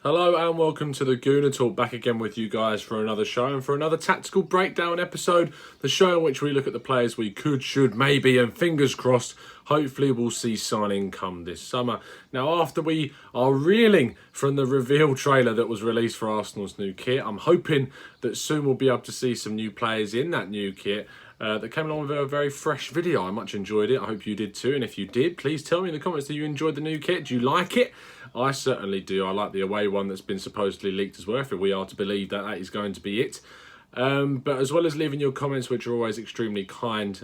Hello and welcome to the Gooner Talk, back again with you guys for another show and for another tactical breakdown episode. The show in which we look at the players we could, should, maybe, and fingers crossed, hopefully we'll see signing come this summer. Now, after we are reeling from the reveal trailer that was released for Arsenal's new kit, I'm hoping that soon we'll be able to see some new players in that new kit. That came along with a very fresh video. I much enjoyed it. I hope you did too. And if you did, please tell me in the comments that you enjoyed the new kit. Do you like it? I certainly do. I like the away one that's been supposedly leaked as well, if we are to believe that that is going to be it. But as well as leaving your comments, which are always extremely kind,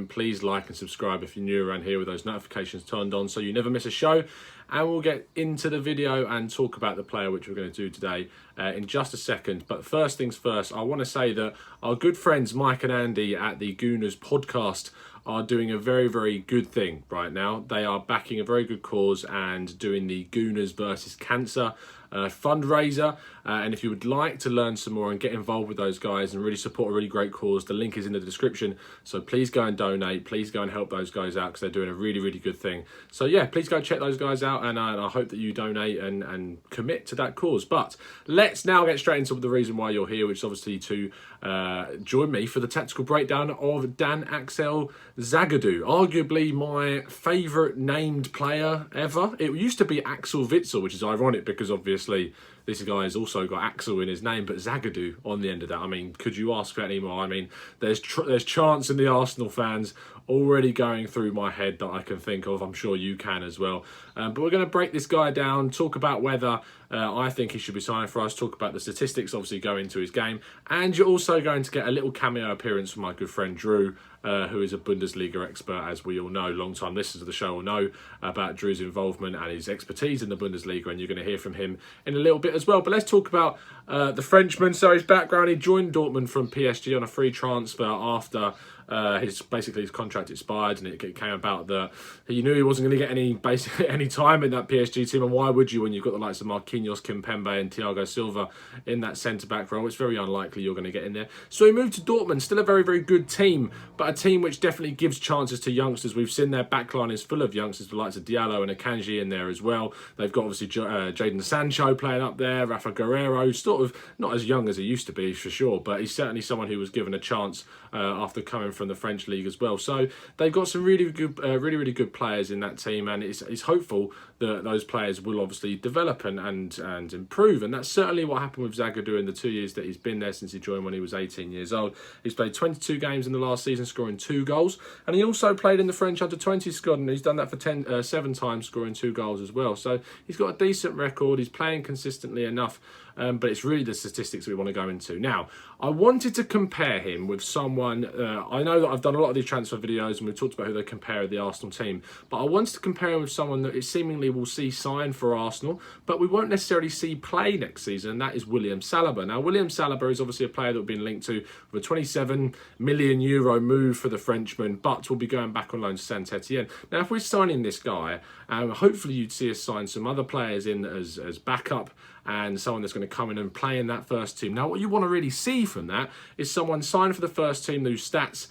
please like and subscribe if you're new around here with those notifications turned on so you never miss a show. And we'll get into the video and talk about the player which we're going to do today in just a second. But first things first, I want to say that our good friends Mike and Andy at the Gooners podcast are doing a very, very good thing right now. They are backing a very good cause and doing the Gooners versus Cancer fundraiser. And if you would like to learn some more and get involved with those guys and really support a really great cause, the link is in the description. So please go and donate. Please go and help those guys out because they're doing a really, really good thing. So yeah, please go check those guys out, and I hope that you donate and commit to that cause. But let's now get straight into the reason why you're here, which is obviously to join me for the tactical breakdown of Dan-Axel Zagadou, arguably my favourite named player ever. It used to be Axel Witsel, which is ironic because obviously this guy has also got Axel in his name, but Zagadou on the end of that. I mean, could you ask for any more? I mean, there's chants in the Arsenal fans already going through my head that I can think of. I'm sure you can as well. But we're going to break this guy down, talk about whether I think he should be signed for us, talk about the statistics obviously go into his game, and you're also going to get a little cameo appearance from my good friend Drew, who is a Bundesliga expert, as we all know. Long-time listeners of the show will know about Drew's involvement and his expertise in the Bundesliga, and you're going to hear from him in a little bit as well. But let's talk about the Frenchman. So his background, he joined Dortmund from PSG on a free transfer after his contract expired, and it came about that he knew he wasn't going to get any time in that PSG team. And why would you when you've got the likes of Marquinhos, Kimpembe and Thiago Silva in that centre-back role? It's very unlikely you're going to get in there. So he moved to Dortmund, still a very, very good team, but a team which definitely gives chances to youngsters. We've seen their backline is full of youngsters, the likes of Diallo and Akanji in there as well. They've got obviously Jadon Sancho playing up there, Rafa Guerreiro, sort of not as young as he used to be for sure, but he's certainly someone who was given a chance after coming from the French league as well. So they've got some really good players in that team, and it's hopeful that those players will obviously develop and improve. And that's certainly what happened with Zagadou in the 2 years that he's been there since he joined when he was 18 years old. He's played 22 games in the last season, scoring 2 goals, and he also played in the French under-20 squad, and he's done that for 7 times, scoring 2 goals as well. So he's got a decent record. He's playing consistently enough. But it's really the statistics we want to go into. Now, I wanted to compare him with someone, I know that I've done a lot of these transfer videos and we've talked about who they compare with the Arsenal team, but I wanted to compare him with someone that it seemingly will see sign for Arsenal, but we won't necessarily see play next season, and that is William Saliba. Now, William Saliba is obviously a player that we've been linked to with a €27 million move for the Frenchman, but will be going back on loan to Saint-Etienne. Now, if we're signing this guy, hopefully you'd see us sign some other players in as backup, and someone that's going to come in and play in that first team. Now, what you want to really see from that is someone signed for the first team whose stats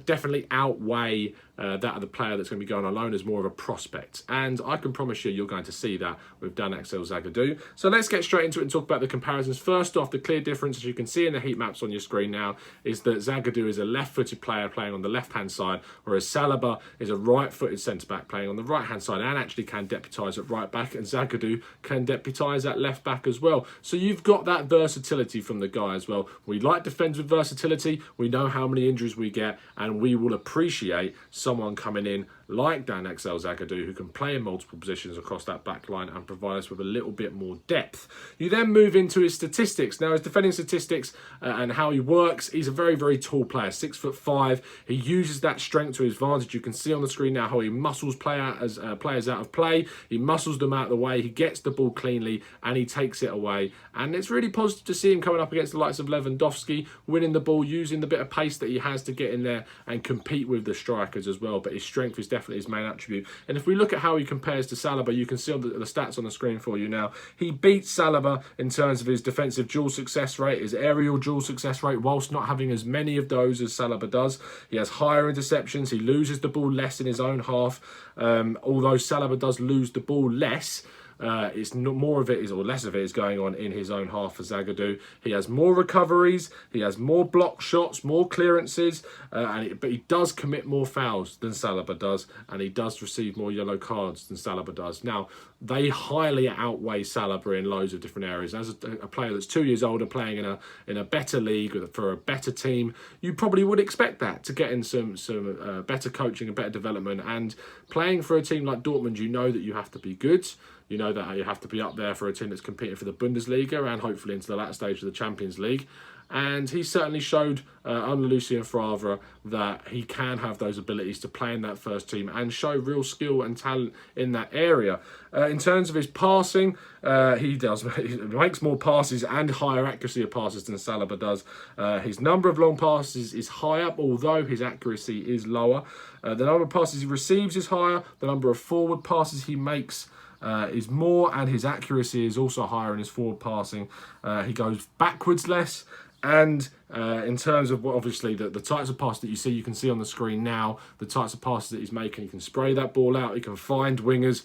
definitely outweigh that of the player that's going to be going on loan as more of a prospect. And I can promise you're going to see that with Dan-Axel Zagadou. So let's get straight into it and talk about the comparisons. First off, the clear difference, as you can see in the heat maps on your screen now, is that Zagadou is a left-footed player playing on the left-hand side, whereas Saliba is a right-footed centre-back playing on the right-hand side and actually can deputise at right-back, and Zagadou can deputise at left-back as well. So you've got that versatility from the guy as well. We like defensive versatility. We know how many injuries we get, and we will appreciate someone coming in like Dan-Axel Zagadou, who can play in multiple positions across that back line and provide us with a little bit more depth. You then move into his statistics. Now, his defending statistics and how he works, he's a very, very tall player, 6'5". He uses that strength to his advantage. You can see on the screen now how he muscles players out of play. He muscles them out of the way. He gets the ball cleanly and he takes it away. And it's really positive to see him coming up against the likes of Lewandowski, winning the ball, using the bit of pace that he has to get in there and compete with the strikers as well. But his strength is definitely his main attribute. And if we look at how he compares to Saliba, you can see on the stats on the screen for you now. He beats Saliba in terms of his defensive duel success rate, his aerial duel success rate, whilst not having as many of those as Saliba does. He has higher interceptions. He loses the ball less in his own half. Although Saliba does lose the ball less, it's not more of it is, or less of it is going on in his own half for Zagadou. He has more recoveries, he has more block shots, more clearances, but he does commit more fouls than Saliba does, and he does receive more yellow cards than Saliba does. Now, they highly outweigh Saliba in loads of different areas. As a player that's 2 years older, playing in a better league for a better team, you probably would expect that to get in some better coaching and better development. And playing for a team like Dortmund, you know that you have to be good. You know that you have to be up there for a team that's competing for the Bundesliga and hopefully into the latter stage of the Champions League. And he certainly showed under Lucien Favre that he can have those abilities to play in that first team and show real skill and talent in that area. In terms of his passing, he makes more passes and higher accuracy of passes than Saliba does. His number of long passes is higher, although his accuracy is lower. The number of passes he receives is higher. The number of forward passes he makes is more, and his accuracy is also higher in his forward passing. He goes backwards less. And in terms of obviously the types of passes that you can see on the screen now, the types of passes that he's making, he can spray that ball out, he can find wingers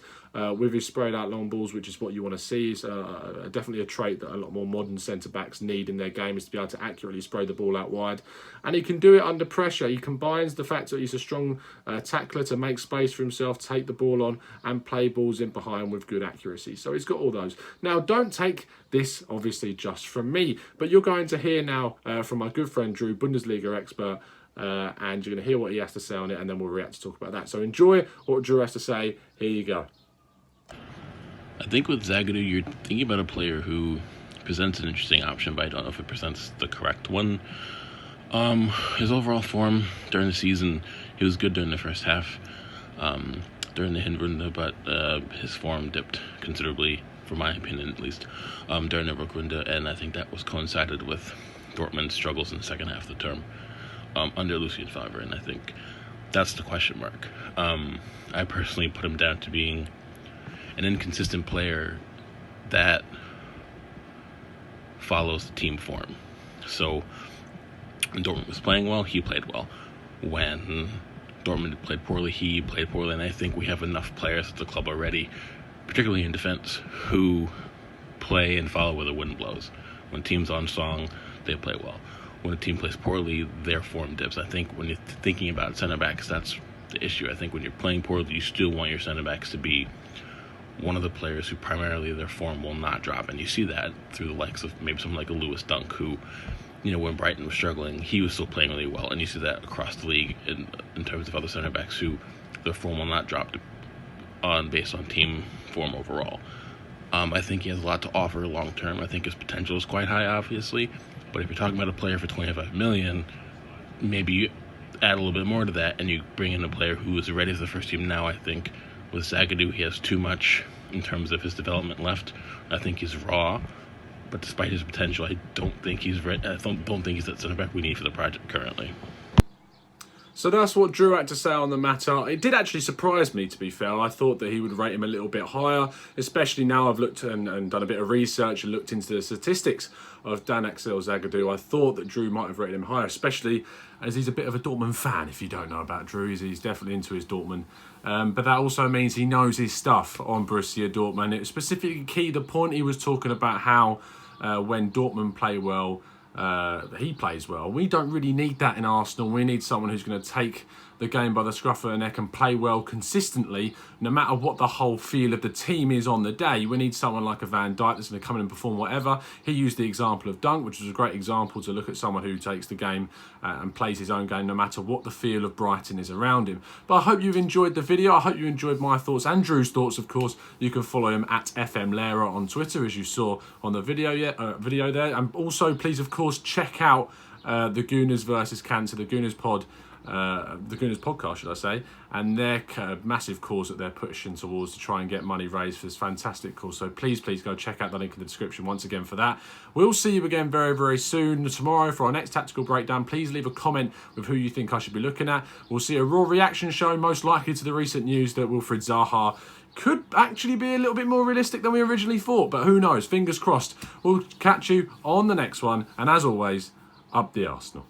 with his sprayed out long balls, which is what you want to see. Is definitely a trait that a lot more modern centre-backs need in their game, is to be able to accurately spray the ball out wide. And he can do it under pressure. He combines the fact that he's a strong tackler to make space for himself, take the ball on and play balls in behind with good accuracy. So he's got all those. Now, don't take this obviously just from me, but you're going to hear now from my good friend Drew, Bundesliga expert, and you're going to hear what he has to say on it, and then we'll react to talk about that. So enjoy what Drew has to say. Here you go. I think with Zagadou, you're thinking about a player who presents an interesting option, but I don't know if it presents the correct one. His overall form during the season, he was good during the first half, during the Hinrunde, but his form dipped considerably, for my opinion at least, during the Rückrunde, and I think that was coincided with Dortmund's struggles in the second half of the term under Lucien Favre, and I think that's the question mark. I personally put him down to being an inconsistent player that follows the team form. So when Dortmund was playing well, he played well. When Dortmund played poorly, he played poorly, and I think we have enough players at the club already, particularly in defense, who play and follow where the wind blows. When team's on song, they play well. When a team plays poorly, their form dips. I think when you're thinking about center-backs, that's the issue. I think when you're playing poorly, you still want your center-backs to be one of the players who primarily their form will not drop. And you see that through the likes of maybe someone like a Lewis Dunk, who, when Brighton was struggling, he was still playing really well. And you see that across the league in terms of other center-backs who their form will not drop based on team form overall. I think he has a lot to offer long-term. I think his potential is quite high, obviously. But if you're talking about a player for $25 million, maybe you add a little bit more to that and you bring in a player who is ready for the first team now. I think with Zagadou, he has too much in terms of his development left. I think he's raw, but despite his potential, I don't think he's ready. I don't think he's that center back we need for the project currently. So that's what Drew had to say on the matter. It did actually surprise me, to be fair. I thought that he would rate him a little bit higher, especially now I've looked and done a bit of research and looked into the statistics of Dan-Axel Zagadou. I thought that Drew might have rated him higher, especially as he's a bit of a Dortmund fan. If you don't know about Drew, he's definitely into his Dortmund. But that also means he knows his stuff on Borussia Dortmund. It was specifically key, the point he was talking about how when Dortmund play well, he plays well. We don't really need that in Arsenal. We need someone who's going to take the game by the scruff of the neck and play well consistently, no matter what the whole feel of the team is on the day. We need someone like a Van Dijk that's going to come in and perform whatever. He used the example of Dunk, which was a great example to look at someone who takes the game and plays his own game, no matter what the feel of Brighton is around him. But I hope you've enjoyed the video. I hope you enjoyed my thoughts and Drew's thoughts, of course. You can follow him at FM Lehrer on Twitter, as you saw on the video there. And also, please, of course, check out the Gooners versus Cancer, the Gooners pod. The Gooners podcast, should I say, and their massive cause that they're pushing towards to try and get money raised for this fantastic cause. So please go check out the link in the description once again for that. We'll see you again very, very soon tomorrow for our next tactical breakdown. Please leave a comment with who you think I should be looking at. We'll see a raw reaction show, most likely to the recent news that Wilfried Zaha could actually be a little bit more realistic than we originally thought, but who knows? Fingers crossed. We'll catch you on the next one, and as always, up the Arsenal.